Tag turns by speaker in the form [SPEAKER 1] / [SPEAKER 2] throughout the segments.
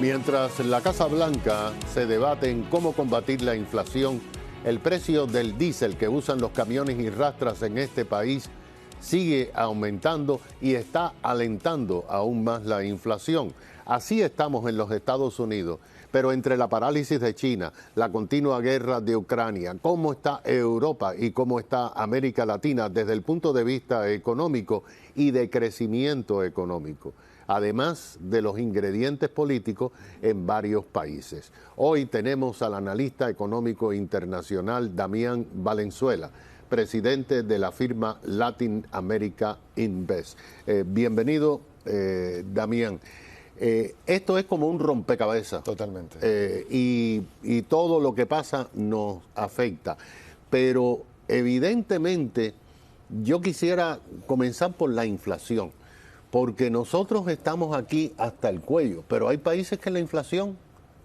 [SPEAKER 1] Mientras la Casa Blanca se debate en cómo combatir la inflación, el precio del diésel que usan los camiones y rastras en este país sigue aumentando y está alentando aún más la inflación. Así estamos en los Estados Unidos, pero entre la parálisis de China, la continua guerra de Ucrania, cómo está Europa y cómo está América Latina desde el punto de vista económico y de crecimiento económico, además de los ingredientes políticos en varios países. Hoy tenemos al analista económico internacional Damián Valenzuela, presidente de la firma Latin America Invest. Bienvenido, Damián. Esto es como un rompecabezas.
[SPEAKER 2] Totalmente.
[SPEAKER 1] Y todo lo que pasa nos afecta. Pero evidentemente yo quisiera comenzar por la inflación, porque nosotros estamos aquí hasta el cuello, pero hay países que la inflación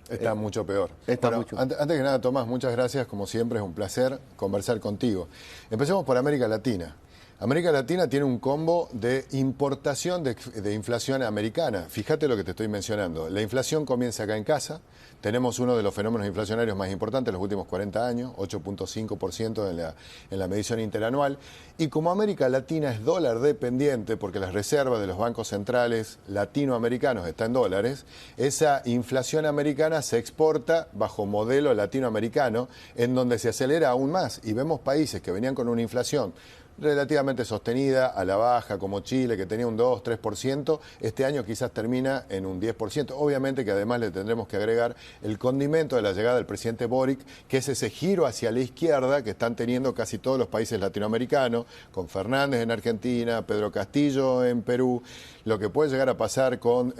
[SPEAKER 2] está mucho peor. Antes que nada, Tomás, muchas gracias. Como siempre, es un placer conversar contigo. Empecemos por América Latina. América Latina tiene un combo de importación de inflación americana. Fíjate lo que te estoy mencionando. La inflación comienza acá en casa. Tenemos uno de los fenómenos inflacionarios más importantes de los últimos 40 años, 8.5% en la medición interanual. Y como América Latina es dólar dependiente, porque las reservas de los bancos centrales latinoamericanos están en dólares, esa inflación americana se exporta bajo modelo latinoamericano, en donde se acelera aún más. Y vemos países que venían con una inflación relativamente sostenida, a la baja, como Chile, que tenía un 2-3%, este año quizás termina en un 10%. Obviamente que además le tendremos que agregar el condimento de la llegada del presidente Boric, que es ese giro hacia la izquierda que están teniendo casi todos los países latinoamericanos, con Fernández en Argentina, Pedro Castillo en Perú, lo que puede llegar a pasar con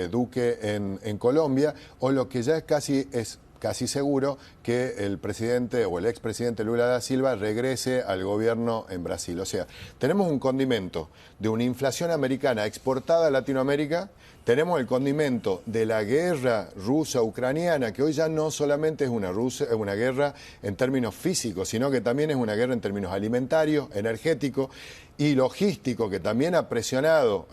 [SPEAKER 2] Duque en Colombia, o lo que ya es casi seguro que el presidente o el expresidente Lula da Silva regrese al gobierno en Brasil. O sea, tenemos un condimento de una inflación americana exportada a Latinoamérica, tenemos el condimento de la guerra rusa-ucraniana, que hoy ya no solamente es una guerra en términos físicos, sino que también es una guerra en términos alimentarios, energéticos y logístico, que también ha presionado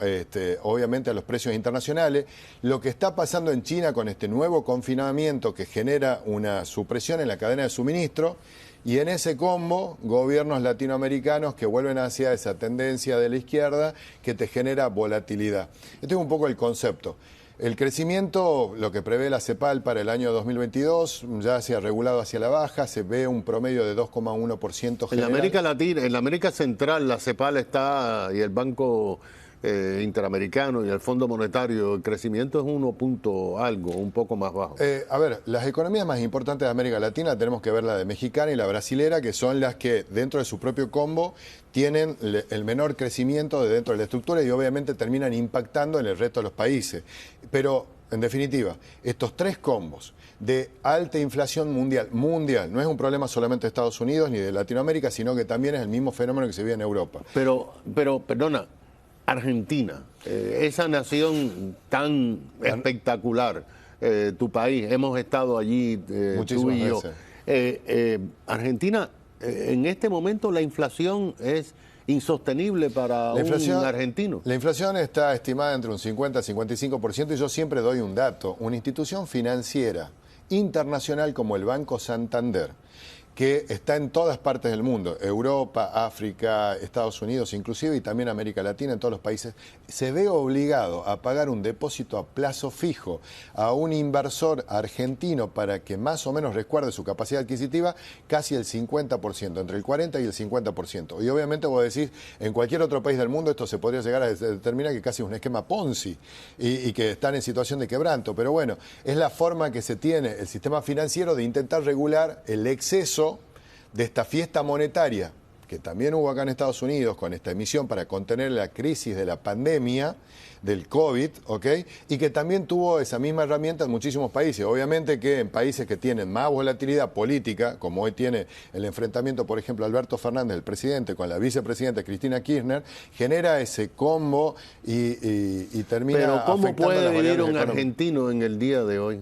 [SPEAKER 2] obviamente a los precios internacionales. Lo que está pasando en China con este nuevo confinamiento que genera una supresión en la cadena de suministro, y en ese combo, gobiernos latinoamericanos que vuelven hacia esa tendencia de la izquierda que te genera volatilidad. Este es un poco el concepto. El crecimiento, lo que prevé la CEPAL para el año 2022, ya se ha regulado hacia la baja, se ve un promedio de 2,1% general.
[SPEAKER 1] En América Latina, en la América Central, la CEPAL está, y el Banco Interamericano y el Fondo Monetario, el crecimiento es 1 punto algo, un poco más bajo.
[SPEAKER 2] A ver, las economías más importantes de América Latina tenemos que ver la de mexicana y la brasilera, que son las que dentro de su propio combo tienen el menor crecimiento de dentro de la estructura y obviamente terminan impactando en el resto de los países. Pero, en definitiva, estos tres combos de alta inflación mundial, no es un problema solamente de Estados Unidos ni de Latinoamérica, sino que también es el mismo fenómeno que se vive en Europa.
[SPEAKER 1] Pero perdona, Argentina, esa nación tan espectacular, tu país, hemos estado allí, tú y yo. Argentina, en este momento la inflación es insostenible para un argentino.
[SPEAKER 2] La inflación está estimada entre un 50 y 55% y yo siempre doy un dato. Una institución financiera internacional como el Banco Santander, que está en todas partes del mundo, Europa, África, Estados Unidos inclusive, y también América Latina, en todos los países, se ve obligado a pagar un depósito a plazo fijo a un inversor argentino para que más o menos resguarde su capacidad adquisitiva, casi el 50%, entre el 40 y el 50%. Y obviamente vos decís, en cualquier otro país del mundo esto se podría llegar a determinar que casi es un esquema Ponzi y que están en situación de quebranto. Pero bueno, es la forma que se tiene el sistema financiero de intentar regular el exceso de esta fiesta monetaria que también hubo acá en Estados Unidos con esta emisión para contener la crisis de la pandemia del COVID, ¿ok? Y que también tuvo esa misma herramienta en muchísimos países. Obviamente que en países que tienen más volatilidad política, como hoy tiene el enfrentamiento, por ejemplo, Alberto Fernández, el presidente, con la vicepresidenta Cristina Kirchner, genera ese combo y termina.
[SPEAKER 1] Pero ¿cómo
[SPEAKER 2] afectando
[SPEAKER 1] puede
[SPEAKER 2] las
[SPEAKER 1] vivir
[SPEAKER 2] variables
[SPEAKER 1] un
[SPEAKER 2] económicas.
[SPEAKER 1] argentino en el día de hoy?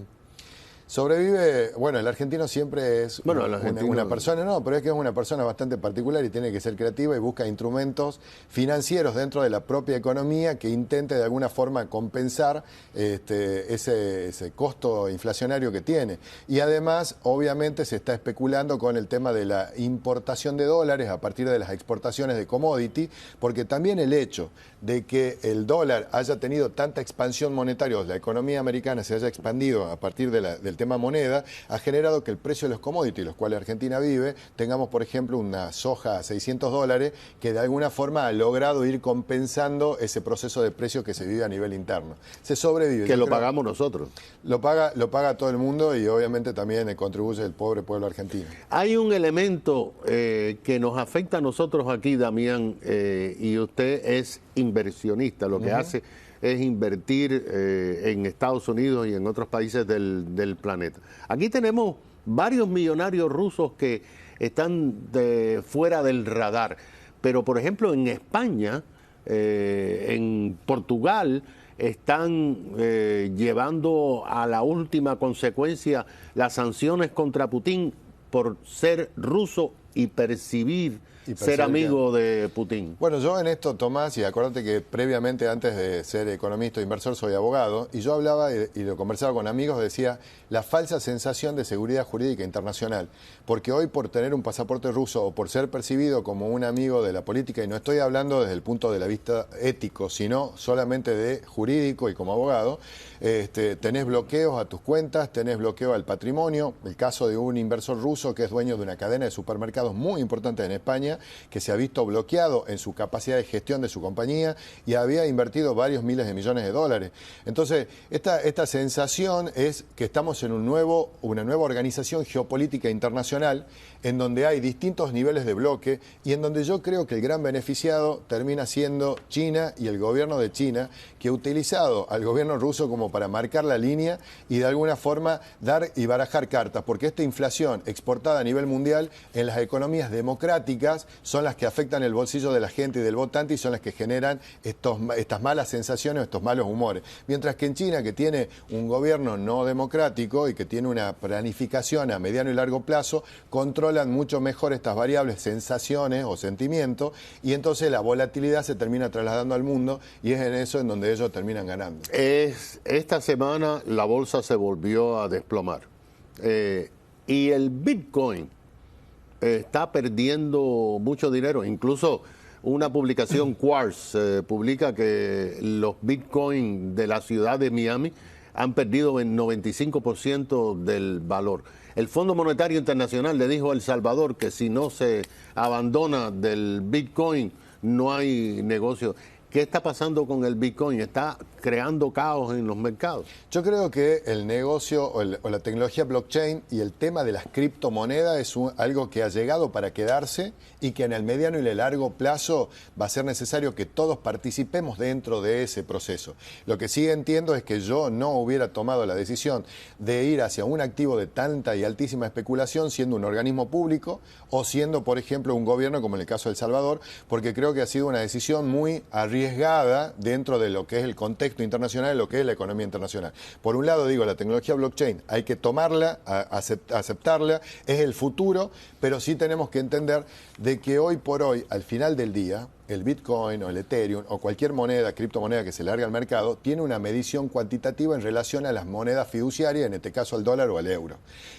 [SPEAKER 2] Sobrevive, bueno, el argentino siempre es una persona, pero es que es una persona bastante particular y tiene que ser creativa y busca instrumentos financieros dentro de la propia economía que intente de alguna forma compensar ese costo inflacionario que tiene. Y además, obviamente, se está especulando con el tema de la importación de dólares a partir de las exportaciones de commodity, porque también el hecho de que el dólar haya tenido tanta expansión monetaria, o la economía americana se haya expandido a partir del tema moneda, ha generado que el precio de los commodities, los cuales Argentina vive, tengamos, por ejemplo, una soja a $600, que de alguna forma ha logrado ir compensando ese proceso de precio que se vive a nivel interno. Se sobrevive.
[SPEAKER 1] Que lo pagamos nosotros.
[SPEAKER 2] Lo paga todo el mundo y obviamente también contribuye el pobre pueblo argentino.
[SPEAKER 1] Hay un elemento que nos afecta a nosotros aquí, Damián, y usted es inversionista, lo que hace es invertir en Estados Unidos y en otros países del planeta. Aquí tenemos varios millonarios rusos que están fuera del radar, pero por ejemplo en España, en Portugal, están llevando a la última consecuencia las sanciones contra Putin por ser ruso y percibir ser amigo de Putin.
[SPEAKER 2] Bueno, yo en esto, Tomás, y acuérdate que previamente, antes de ser economista o inversor, soy abogado, y yo hablaba y lo conversaba con amigos, decía la falsa sensación de seguridad jurídica internacional, porque hoy por tener un pasaporte ruso o por ser percibido como un amigo de la política, y no estoy hablando desde el punto de vista ético, sino solamente de jurídico y como abogado, tenés bloqueos a tus cuentas, tenés bloqueo al patrimonio. El caso de un inversor ruso que es dueño de una cadena de supermercados muy importante en España, que se ha visto bloqueado en su capacidad de gestión de su compañía y había invertido varios miles de millones de dólares. Entonces, esta sensación es que estamos en una nueva organización geopolítica internacional en donde hay distintos niveles de bloque y en donde yo creo que el gran beneficiado termina siendo China y el gobierno de China, que ha utilizado al gobierno ruso como para marcar la línea y de alguna forma dar y barajar cartas, porque esta inflación exportada a nivel mundial en las economías democráticas son las que afectan el bolsillo de la gente y del votante y son las que generan estas malas sensaciones, estos malos humores. Mientras que en China, que tiene un gobierno no democrático y que tiene una planificación a mediano y largo plazo, controlan mucho mejor estas variables, sensaciones o sentimientos, y entonces la volatilidad se termina trasladando al mundo y es en eso en donde ellos terminan ganando.
[SPEAKER 1] Esta semana la bolsa se volvió a desplomar y el Bitcoin está perdiendo mucho dinero. Incluso una publicación, Quartz, publica que los Bitcoin de la ciudad de Miami han perdido el 95% del valor. El Fondo Monetario Internacional le dijo a El Salvador que si no se abandona del Bitcoin no hay negocio. ¿Qué está pasando con el Bitcoin? ¿Está creando caos en los mercados?
[SPEAKER 2] Yo creo que el negocio o la tecnología blockchain y el tema de las criptomonedas es algo que ha llegado para quedarse y que en el mediano y el largo plazo va a ser necesario que todos participemos dentro de ese proceso. Lo que sí entiendo es que yo no hubiera tomado la decisión de ir hacia un activo de tanta y altísima especulación siendo un organismo público o siendo, por ejemplo, un gobierno como en el caso de El Salvador, porque creo que ha sido una decisión muy arriesgada dentro de lo que es el contexto internacional, lo que es la economía internacional. Por un lado, digo, la tecnología blockchain hay que tomarla, aceptarla, es el futuro, pero sí tenemos que entender de que hoy por hoy, al final del día, el Bitcoin o el Ethereum o cualquier moneda, criptomoneda que se larga al mercado, tiene una medición cuantitativa en relación a las monedas fiduciarias, en este caso al dólar o al euro.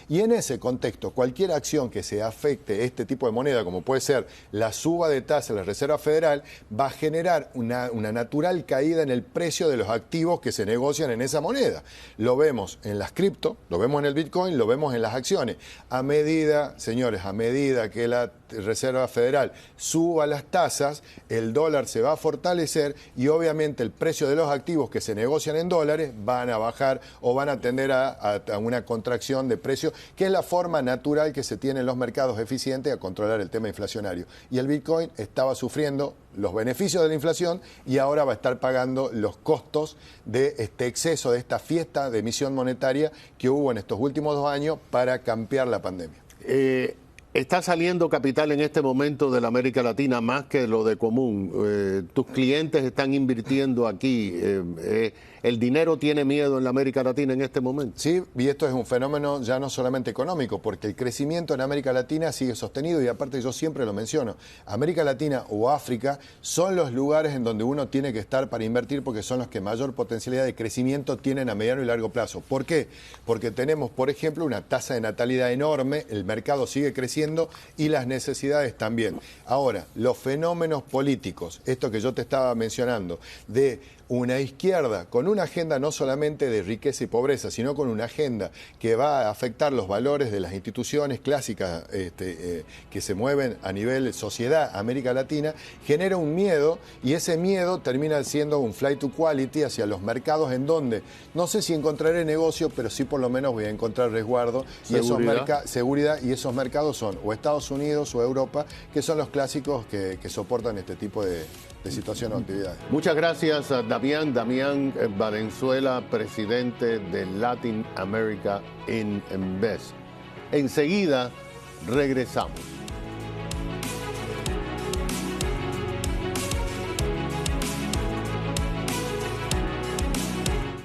[SPEAKER 2] Y en ese contexto, cualquier acción que se afecte este tipo de moneda, como puede ser la suba de tasa de la Reserva Federal, va a generar una natural caída en el precio de los activos que se negocian en esa moneda. Lo vemos en las cripto, lo vemos en el Bitcoin, lo vemos en las acciones. A medida, señores, a medida que la Reserva Federal suba las tasas, el dólar se va a fortalecer y obviamente el precio de los activos que se negocian en dólares van a bajar o van a tender a una contracción de precios, que es la forma natural que se tiene en los mercados eficientes a controlar el tema inflacionario. Y el Bitcoin estaba sufriendo los beneficios de la inflación y ahora va a estar pagando los costos de este exceso, de esta fiesta de emisión monetaria que hubo en estos últimos 2 años para campear la pandemia.
[SPEAKER 1] Está saliendo capital en este momento de la América Latina más que lo de común. Tus clientes están invirtiendo aquí. ¿El dinero tiene miedo en la América Latina en este momento?
[SPEAKER 2] Sí, y esto es un fenómeno ya no solamente económico, porque el crecimiento en América Latina sigue sostenido y aparte yo siempre lo menciono, América Latina o África son los lugares en donde uno tiene que estar para invertir porque son los que mayor potencialidad de crecimiento tienen a mediano y largo plazo. ¿Por qué? Porque tenemos, por ejemplo, una tasa de natalidad enorme, el mercado sigue creciendo y las necesidades también. Ahora, los fenómenos políticos, esto que yo te estaba mencionando, de una izquierda con una agenda no solamente de riqueza y pobreza, sino con una agenda que va a afectar los valores de las instituciones clásicas que se mueven a nivel sociedad América Latina, genera un miedo y ese miedo termina siendo un flight to quality hacia los mercados en donde no sé si encontraré negocio, pero sí por lo menos voy a encontrar resguardo seguridad, y esos mercados son o Estados Unidos o Europa, que son los clásicos que soportan este tipo de situación o actividades.
[SPEAKER 1] Muchas gracias a Damián Valenzuela, presidente de Latin America Invest. Enseguida regresamos.